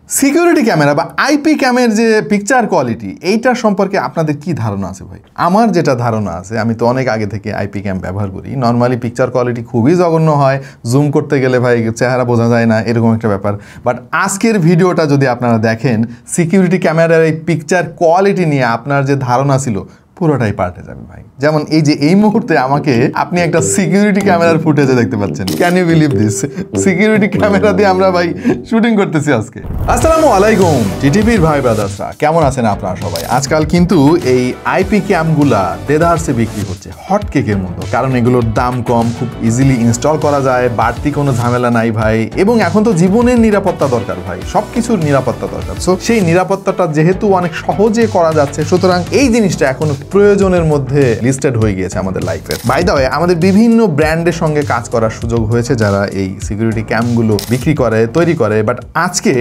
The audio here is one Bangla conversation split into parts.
সিকিউরিটি ক্যামেরা বা আইপি ক্যামের যে পিকচার কোয়ালিটি এইটার সম্পর্কে আপনাদের কি ধারণা আছে ভাই? আমার যেটা ধারণা আছে, আমি তো অনেক আগে থেকে আইপি ক্যাম ব্যবহার করি। নর্মালি পিকচার কোয়ালিটি খুবই জঘন্য হয়, জুম করতে গেলে ভাই চেহারা বোঝা যায় না, এরকম একটা ব্যাপার। বাট আজকের ভিডিওটা যদি আপনারা দেখেন, সিকিউরিটি ক্যামেরার এই পিকচার কোয়ালিটি নিয়ে আপনার যে ধারণা ছিল পুরোটাই পাল্টে যাবে ভাই। যেমন এই যে এই মুহূর্তে আমাকে আপনি একটা সিকিউরিটি ক্যামেরার ফুটেজে দেখতে পাচ্ছেন। Can you believe this? Security camera দিয়ে আমরা ভাই শুটিং করতেছি আজকে। আসসালামু আলাইকুম টিটিভির ভাই ব্রাদার্সরা, কেমন আছেন আপনারা সবাই? আজকাল কিন্তু এই আইপি ক্যামগুলা দেদারসে বিক্রি হচ্ছে হট কেকের মতো, কারণ এগুলোর দাম কম, খুব ইজিলি ইনস্টল করা যায়, বাড়তি কোনো ঝামেলা নাই ভাই। এবং এখন তো জীবনের নিরাপত্তা দরকার ভাই, সবকিছুর নিরাপত্তা দরকার। সো সেই নিরাপত্তাটা যেহেতু অনেক সহজে করা যাচ্ছে, সুতরাং এই জিনিসটা এখন প্রয়োজনের মধ্যে লিস্টেড হয়ে গিয়েছে আমাদের লাইফের। বাই দ্য ওয়ে, আমাদের বিভিন্ন ব্র্যান্ডের সঙ্গে কাজ করার সুযোগ হয়েছে যারা এই সিকিউরিটি ক্যামগুলো বিক্রি করে, তৈরি করে। বাট আজকে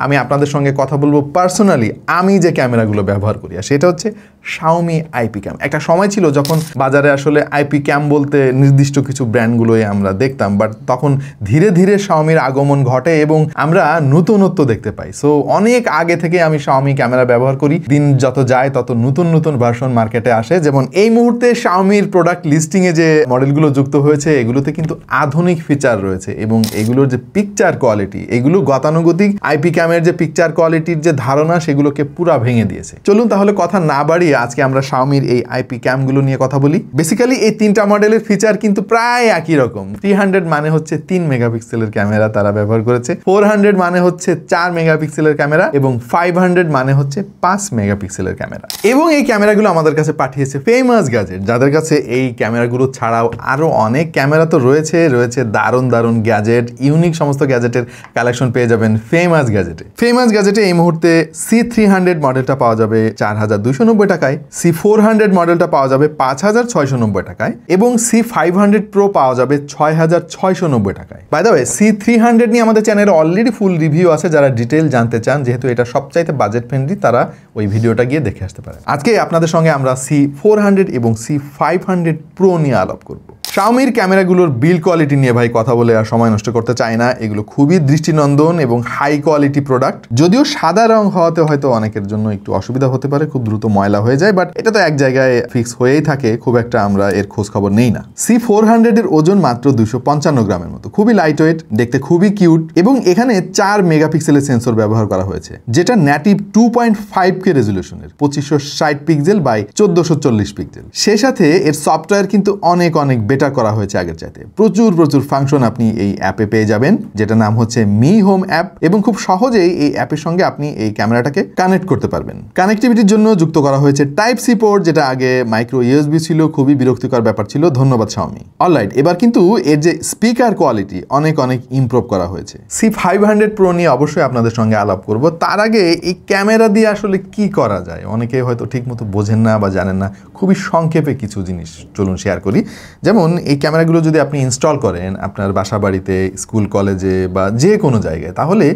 আমি আপনাদের সঙ্গে কথা বলবো পার্সোনালি আমি যে ক্যামেরাগুলো ব্যবহার করি, আর সেটা হচ্ছে Xiaomi আইপি ক্যাম। একটা সময় ছিল যখন বাজারে আসলে আইপি ক্যাম বলতে নির্দিষ্ট কিছু ব্র্যান্ডগুলোই আমরা দেখতাম, বাট তখন ধীরে ধীরে Xiaomiর আগমন ঘটে এবং আমরা নতুনত্ব দেখতে পাই। সো অনেক আগে থেকে আমি Xiaomi ক্যামেরা ব্যবহার করি। দিন যত যায় তত নতুন নতুন ভার্সন মার্কেটে আসে। যেমন এই মুহূর্তে Xiaomiর প্রোডাক্ট লিস্টিংয়ে যে মডেলগুলো যুক্ত হয়েছে, এগুলোতে কিন্তু আধুনিক ফিচার রয়েছে এবং এগুলোর যে পিকচার কোয়ালিটি, এগুলো গতানুগতিক আইপি ক্যামের যে পিকচার কোয়ালিটির যে ধারণা, সেগুলোকে পুরা ভেঙে দিয়েছে। চলুন তাহলে কথা না বাড়িয়ে আজকে আমরা Xiaomiর এই আইপি ক্যামগুলো নিয়ে কথা বলি। বেসিক্যালি এই তিনটা মডেলের ফিচার কিন্তু প্রায় একই রকম। 300 মানে হচ্ছে 3 মেগাপিক্সেলের ক্যামেরা তারা ব্যবহার করেছে, 400 মানে হচ্ছে 4 মেগাপিক্সেলের ক্যামেরা এবং 500 মানে হচ্ছে 5 মেগাপিক্সেলের ক্যামেরা। এবং এই ক্যামেরাগুলো আমাদের কাছে পাঠিয়েছে ফেমাস গ্যাজেট, যাদের কাছে এই ক্যামেরাগুলো ছাড়াও আরো অনেক ক্যামেরা তো রয়েছে দারুণ দারুণ গ্যাজেট, ইউনিক সমস্ত গ্যাজেটের কালেকশন পেয়ে যাবেন ফেমাস গ্যাজেটে। ফেমাস গ্যাজেটে এই মুহূর্তে C300 মডেলটা পাওয়া যাবে 4290 টাকায়, C400 মডেলটা পাওয়া যাবে 5690 টাকায় এবং C500 প্রো পাওয়া যাবে 6690 টাকায়। বাই দ্য ওয়ে, C300 নিয়ে আমাদের চ্যানেলে অলরেডি ফুল রিভিউ আছে। যারা ডিটেল জানতে চান, যেহেতু এটা সবচাইতে বাজেট ফ্রেন্ডলি, তারা ওই ভিডিওটা গিয়ে দেখে আসতে পারেন। আজকে আপনাদের সঙ্গে আমরা C400 এবং C500 প্রো নিয়ে আলাপ করব। Xiaomiর ক্যামেরাগুলোর বিল্ড কোয়ালিটি নিয়ে ভাই কথা বলে আর সময় নষ্ট করতে চাই না। এগুলো খুবই দৃষ্টিনন্দন এবং হাই কোয়ালিটি প্রোডাক্ট। যদিও সাদা রং হওয়াতে হয়তো অনেকের জন্য একটু অসুবিধা হতে পারে, খুব দ্রুত ময়লা হয়ে যায়, বাট এটা তো এক জায়গায় ফিক্স হয়েই থাকে, খুব একটা আমরা এর খোঁজ খবর নেই না। C400 এর ওজন মাত্র 255 গ্রামের মতো, খুবই লাইট ওয়েট, দেখতে খুবই কিউট এবং এখানে 4 মেগাপিক্সেলের সেন্সর ব্যবহার করা হয়েছে, যেটা ন্যাটিভ 2.5K রেজলিউশনের 2560 পিক্সেল বাই 1440 পিক্সেল। সে সাথে এর সফটওয়্যার কিন্তু অনেক বেটার করা হয়েছে আগের চাইতে। প্রচুর ফাংশন আপনি এই অ্যাপে পেয়ে যাবেন, যেটা নাম হচ্ছে মি হোম অ্যাপ, এবং খুব সহজেই এই অ্যাপের সঙ্গে আপনি এই ক্যামেরাটাকে কানেক্ট করতে পারবেন। কানেক্টিভিটির জন্য যুক্ত করা হয়েছে টাইপ সি পোর্ট, যেটা আগে মাইক্রো ইউএসবি ছিল, খুবই বিরক্তিকর ব্যাপার ছিল। ধন্যবাদ Xiaomi। অলরাইট, এবার কিন্তু এর যে স্পিকার কোয়ালিটি অনেক ইমপ্রুভ করা হয়েছে। C500 প্রো নিয়ে অবশ্যই আপনাদের সঙ্গে আলাপ করব। তার আগে এই ক্যামেরা দিয়ে আসলে কি করা যায়, অনেকে হয়তো ঠিক মতো বোঝেন না বা জানেন না। খুবই সংক্ষেপে কিছু জিনিস চলুন শেয়ার করি। যেমন এই ক্যামেরাগুলো যদি আপনি ইনস্টল করেন আপনার বাসা বাড়িতে, স্কুল কলেজে বা যে কোনো জায়গায়, তাহলে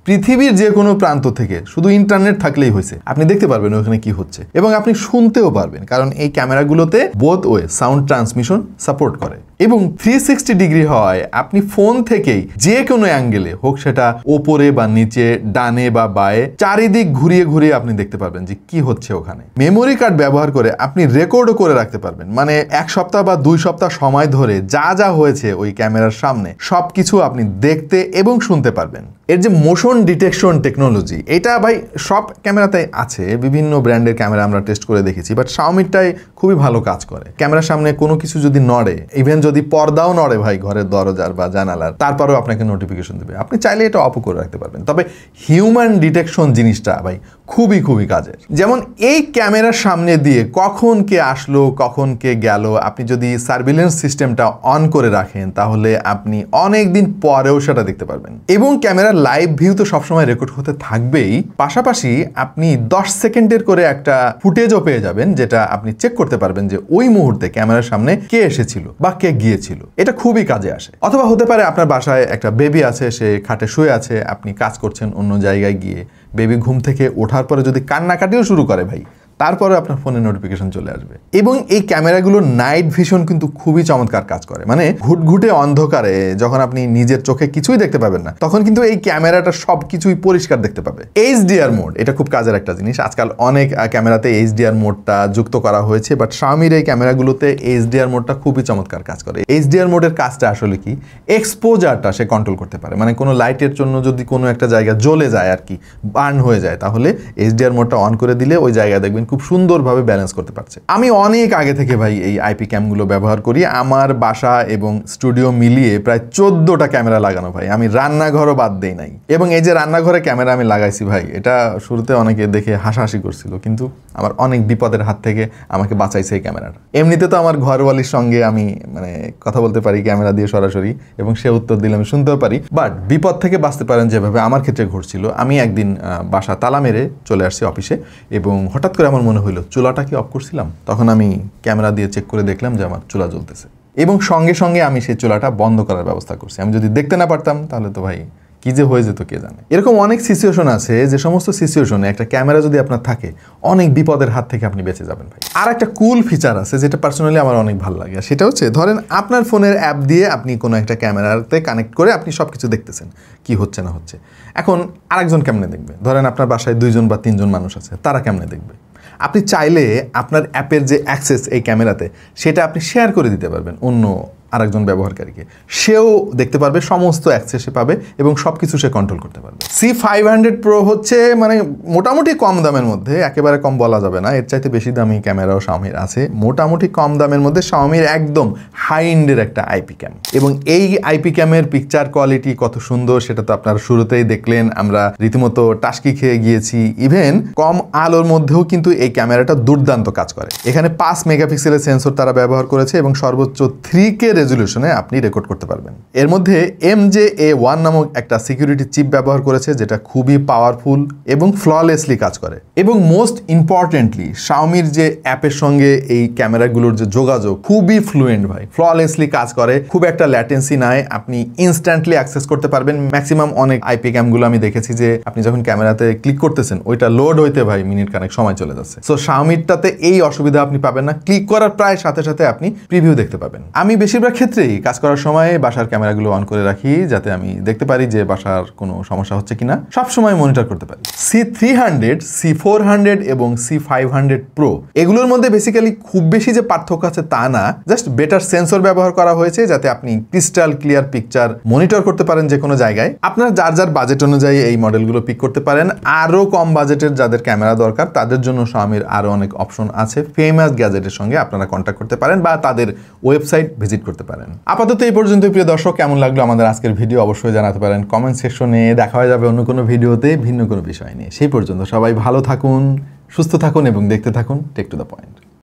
পৃথিবীর যে কোনো প্রান্ত থেকে শুধু ইন্টারনেট থাকলেই হয়েছে, আপনি দেখতে পারবেন ওখানে কি হচ্ছে এবং আপনি শুনতেও পারবেন, কারণ এই ক্যামেরাগুলোতে both way sound transmission support করে এবং 360 ডিগ্রি হয়। আপনি ফোন থেকেই যে কোনো অ্যাঙ্গেলে হোক, সেটা ওপরে বা নিচে, ডানে বা বায়ে, চারিদিক ঘুরিয়ে আপনি দেখতে পারবেন যে কি হচ্ছে ওখানে। মেমোরি কার্ড ব্যবহার করে আপনি রেকর্ডও করে রাখতে পারবেন, মানে 1 সপ্তাহ বা 2 সপ্তাহ সময় ধরে যা হয়েছে ওই ক্যামেরার সামনে সবকিছু আপনি দেখতে এবং শুনতে পারবেন। এর যে মোশন ডিটেকশন টেকনোলজি, এটা ভাই সব ক্যামেরাতে আছে, বিভিন্ন ব্র্যান্ডের ক্যামেরা আমরা টেস্ট করে দেখেছি, বাট Xiaomiটাই খুবই ভালো কাজ করে। ক্যামেরার সামনে কোনো কিছু যদি নড়ে, ইভেন যদি পর্দাও নড়ে ভাই ঘরের দরজার বা জানালার, তারপরেও আপনাকে নোটিফিকেশন দেবে। আপনি চাইলে এটা অফ করে রাখতে পারবেন। তবে হিউম্যান ডিটেকশন জিনিসটা ভাই খুবই কাজের। যেমন এই ক্যামেরার সামনে দিয়ে কখন কে আসলো, কখন কে গেল, আপনি যদি সার্ভিলেন্স সিস্টেমটা অন করে রাখেন, তাহলে আপনি অনেক দিন পরেও সেটা দেখতে পারবেন। এবং ক্যামেরার লাইভ ভিউ তো সবসময় রেকর্ড হতে থাকবেই, পাশাপাশি আপনি 10 সেকেন্ডের করে একটা ফুটেজও পেয়ে যাবেন, যেটা আপনি চেক করতে পারবেন যে ওই মুহূর্তে ক্যামেরার সামনে কে এসেছিল বা কে গিয়েছিল। এটা খুবই কাজে আসে। অথবা হতে পারে আপনার বাসায় একটা বেবি আছে, সে খাটে শুয়ে আছে, আপনি কাজ করছেন অন্য জায়গায় গিয়ে, বেবি ঘুম থেকে ওঠার পরে যদি কান্নাকাটিও শুরু করে ভাই, তারপরে আপনার ফোনে নোটিফিকেশন চলে আসবে। এবং এই ক্যামেরাগুলো নাইট ভিশন কিন্তু খুবই চমৎকার কাজ করে, মানে ঘুটঘুটে অন্ধকারে যখন আপনি নিজের চোখে কিছুই দেখতে পাবেন না, তখন কিন্তু এই ক্যামেরাটা সবকিছুই পরিষ্কার দেখতে পাবে। HDR মোড, এটা খুব কাজের একটা জিনিস। আজকাল অনেক ক্যামেরাতে HDR মোডটা যুক্ত করা হয়েছে, বাট Xiaomiর এই ক্যামেরাগুলোতে HDR মোডটা খুবই চমৎকার কাজ করে। HDR মোডের কাজটা আসলে কি, এক্সপোজারটা সে কন্ট্রোল করতে পারে, মানে কোনো লাইটের জন্য যদি কোনো একটা জায়গা জ্বলে যায় আর কি, বার্ন হয়ে যায়, তাহলে HDR মোডটা অন করে দিলে ওই জায়গায় দেখবেন খুব সুন্দরভাবে ব্যালেন্স করতে পারছে। আমি অনেক আগে থেকে ভাই এই আইপি ক্যামগুলো ব্যবহার করি। আমার বাসা এবং স্টুডিও মিলিয়ে প্রায় 14টা ক্যামেরা লাগানো ভাই, আমি রান্নাঘরও বাদ দেই নাই। এবং এই যে রান্নাঘরে ক্যামেরা আমি লাগাইছি ভাই, এটা শুরুতে অনেকে দেখে হাসাহাসি করছিল, কিন্তু আমার অনেক বিপদের হাত থেকে আমাকে বাঁচাইছে এই ক্যামেরাটা। এমনিতে তো আমার ঘরওয়ালির সঙ্গে আমি মানে কথা বলতে পারি ক্যামেরা দিয়ে সরাসরি, এবং সে উত্তর দিলে আমি শুনতেও পারি, বাট বিপদ থেকে বাঁচতে পারেন যেভাবে আমার ক্ষেত্রে ঘটছিল। আমি একদিন বাসা তালা মেরে চলে আসছি অফিসে, এবং হঠাৎ করে আমার মনে হইলো চুলাটা কি অফ করছিলাম। তখন আমি ক্যামেরা দিয়ে চেক করে দেখলাম যে আমার চুলা জ্বলতেছে, এবং সঙ্গে সঙ্গে আমি সেই চুলাটা বন্ধ করার ব্যবস্থা করছি। আমি যদি দেখতে না পারতাম তাহলে তো ভাই কি যে হয়ে যেত কে জানে। এরকম অনেক সিচুয়েশন আছে, যে সমস্ত সিচুয়েশনে একটা ক্যামেরা যদি আপনার থাকে, অনেক বিপদের হাত থেকে আপনি বেঁচে যাবেন ভাই। আর একটা কুল ফিচার আছে যেটা পার্সোনালি আমার অনেক ভালো লাগে, সেটা হচ্ছে ধরেন আপনার ফোনের অ্যাপ দিয়ে আপনি কোনো একটা ক্যামেরাতে কানেক্ট করে আপনি সব কিছু দেখতেছেন কি হচ্ছে না হচ্ছে। এখন আরেকজন কেমনে দেখবে? ধরেন আপনার বাসায় 2জন বা 3জন মানুষ আছে, তারা কেমনে দেখবে? আপনি চাইলে আপনার অ্যাপের যে অ্যাক্সেস এই ক্যামেরাতে, সেটা আপনি শেয়ার করে দিতে পারবেন অন্য আরেকজন ব্যবহারকারীকে, সেও দেখতে পারবে, সমস্ত অ্যাক্সেস সে পাবে এবং সব কিছু সে কন্ট্রোল করতে পারবে। C500 Pro হচ্ছে মানে মোটামুটি কম দামের মধ্যে, একেবারে কম বলা যাবে না, এর চাইতে বেশি দামি ক্যামেরাও Xiaomiর আছে। মোটামুটি কম দামের মধ্যে Xiaomiর একদম হাই এন্ডের একটা আইপি ক্যাম, এবং এই আইপি ক্যামের পিকচার কোয়ালিটি কত সুন্দর সেটা তো আপনারা শুরুতেই দেখলেন। আমরা রীতিমতো টাস্কি খেয়ে গিয়েছি। ইভেন কম আলোর মধ্যেও কিন্তু এই ক্যামেরাটা দুর্দান্ত কাজ করে। এখানে 5 মেগাপিক্সেলের সেন্সর তারা ব্যবহার করেছে, এবং সর্বোচ্চ 3K রেজলিউশনে আপনি রেকর্ড করতে পারবেন। এর মধ্যে MJA1 নামক একটা সিকিউরিটি চিপ ব্যবহার করেছে, যেটা খুবই পাওয়ারফুল এবং ফ্ললেসলি কাজ করে। এবং মোস্ট ইম্পর্টেন্টলি Xiaomiর যে অ্যাপের সঙ্গে এই ক্যামেরাগুলোর যে যোগাযোগ, খুবই ফ্লুয়েন্ট ভাই, ফ্ললেসলি কাজ করে, খুব একটা ল্যাটেন্সি নাই, আপনি ইনস্ট্যান্টলি অ্যাক্সেস করতে পারবেন। ম্যাক্সিমাম অনেক আইপি ক্যামগুলো আমি দেখেছি যে আপনি যখন ক্যামেরাতে ক্লিক করতেছেন, ওইটা লোড হইতে ভাই মিনিট খানেক সময় চলে যাচ্ছে। সো Xiaomiটাতে এই অসুবিধা আপনি পাবেন না, ক্লিক করার প্রায় সাথে সাথে আপনি প্রিভিউ দেখতে পাবেন। আমি বেশিরভাগ ক্ষেত্রেই কাজ করার সময় বাসার ক্যামেরাগুলো অন করে রাখি, যাতে আমি দেখতে পারি যে বাসার কোনো সমস্যা হচ্ছে কিনা, সব সময় মনিটর করতে পারি। C300, C400 এবং C500 Pro এগুলোর মধ্যে বেসিক্যালি খুব বেশি যে পার্থক্য আছে তা না, জাস্ট বেটার সেন্সর ব্যবহার করা হয়েছে, যাতে আপনি ক্রিস্টাল ক্লিয়ার পিকচার মনিটর করতে পারেন যে কোনো জায়গায়। আপনার যার যার বাজেট অনুযায়ী এই মডেলগুলো পিক করতে পারেন। আরও কম বাজেটের যাদের ক্যামেরা দরকার, তাদের জন্য Xiaomiর আরও অনেক অপশন আছে। ফেমাস গ্যাজেটের সঙ্গে আপনারা কন্ট্যাক্ট করতে পারেন বা তাদের ওয়েবসাইট ভিজিট করতে পারেন। আপাতত এই পর্যন্ত। প্রিয় দর্শক, কেমন লাগলো আমাদের আজকের ভিডিও অবশ্যই জানাতে পারেন কমেন্ট সেকশনে। দেখা হয়ে যাবে অন্য কোনো ভিডিওতে ভিন্ন কোনো বিষয় নিয়ে। সেই পর্যন্ত সবাই ভালো থাকুন, সুস্থ থাকুন এবং দেখতে থাকুন টেক টু দ্য পয়েন্ট।